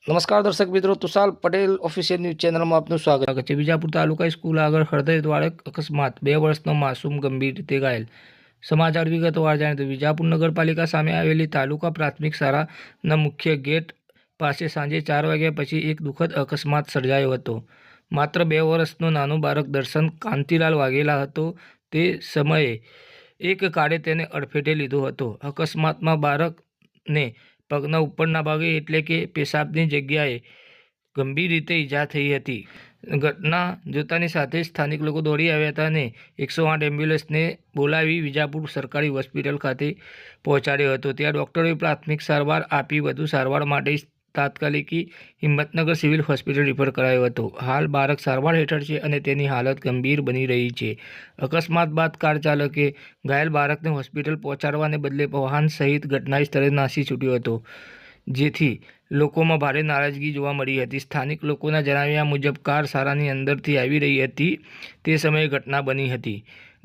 નમસ્કાર દર્શક મિત્રો, તુષાર પટેલ ઓફિશિયલ ન્યૂઝ ચેનલમાં આપનું સ્વાગત છે। વિજાપુર તાલુકા સ્કૂલ આગળ હૃદય દ્વારે અકસ્માત, 2 વર્ષનો માસૂમ ગંભીર રીતે ઘાયલ। સમાચાર વિગતવાર જાણીએ તો વિજાપુર નગરપાલિકા સામે આવેલી તાલુકા પ્રાથમિક શાળાના મુખ્ય ગેટ પાસે સાંજે 4 વાગ્યા પછી એક દુઃખદ અકસ્માત સર્જાયો હતો। માત્ર 2 વર્ષનો નાનો બાળક દર્શન કાંતિલાલ વાઘેલા હતો। તે સમયે એક કારે તેને અડફેટે લીધો હતો। અકસ્માતમાં બાળકને પગના ઉપરના ભાગે એટલે કે પેશાબની જગ્યાએ ગંભીર રીતે ઈજા થઈ હતી। ઘટના જોતાની સાથે જ સ્થાનિક લોકો દોડી આવ્યા હતા અને 108 એમ્બ્યુલન્સને બોલાવી વિજાપુર સરકારી હોસ્પિટલ ખાતે પહોંચાડ્યો હતો। ત્યાં ડૉક્ટરોએ પ્રાથમિક સારવાર આપી વધુ સારવાર માટે તાત્કાલિક હિંમતનગર સિવિલ હોસ્પિટલ રિફર કરાયો હતો। હાલ બાળક સારવાર હેઠળ છે અને તેની હાલત ગંભીર બની રહી છે। અકસ્માત બાદ કાર ચાલકે ઘાયલ બાળકને હોસ્પિટલ પહોંચાડવાને બદલે વાહન સહિત ઘટના સ્થળે નાસી છૂટ્યો હતો, જેથી લોકોમાં ભારે નારાજગી જોવા મળી હતી। સ્થાનિક લોકોના જણાવ્યા મુજબ કાર શાળાની અંદરથી આવી રહી હતી તે સમયે ઘટના બની હતી।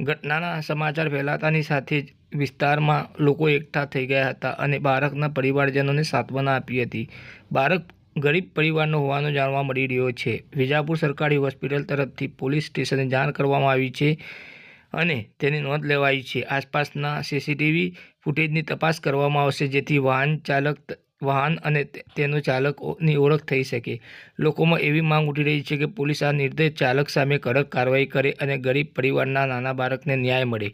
ઘટનાના સમાચાર ફેલાતાની સાથે જ વિસ્તારમાં લોકો એકઠા થઈ ગયા હતા અને બાળકના પરિવારજનોને સાંત્વના આપી હતી। બાળક ગરીબ પરિવારનો હોવાનું જાણવા મળી રહ્યો છે। વિજાપુર સરકારી હોસ્પિટલ તરફથી પોલીસ સ્ટેશને જાણ કરવામાં આવી છે અને તેની નોંધ લેવાઈ છે। આસપાસના સીસીટીવી ફૂટેજની તપાસ કરવામાં આવશે, જેથી વાહન અને તેનો ચાલકની ઓળખ થઈ શકે। લોકોમાં એવી માંગ ઉઠી રહી છે કે પોલીસ આ નિર્દોષ ચાલક સામે કડક કાર્યવાહી કરે અને ગરીબ પરિવારના નાના બાળકને ન્યાય મળે।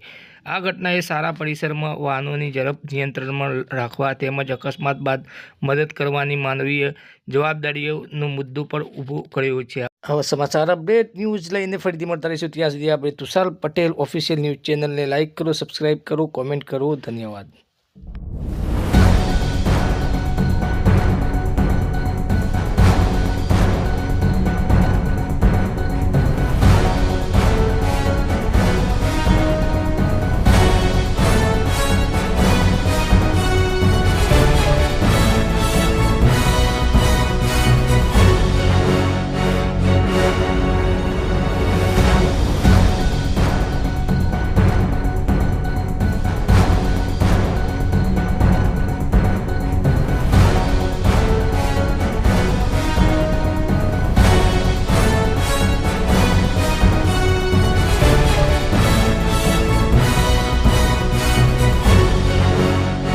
આ ઘટનાએ શાળા પરિસરમાં વાહનોની ઝડપ નિયંત્રણમાં રાખવા તેમજ અકસ્માત બાદ મદદ કરવાની માનવીય જવાબદારીનો મુદ્દો પણ ઊભો કર્યો છે। હવે સમાચાર અપડેટ ન્યૂઝ લઈને ફરીથી મળતા રહીશું। ત્યાં સુધી આપણે તુષાર પટેલ ઓફિશિયલ ન્યૂઝ ચેનલને લાઇક કરો, સબસ્ક્રાઇબ કરો, કોમેન્ટ કરો। ધન્યવાદ।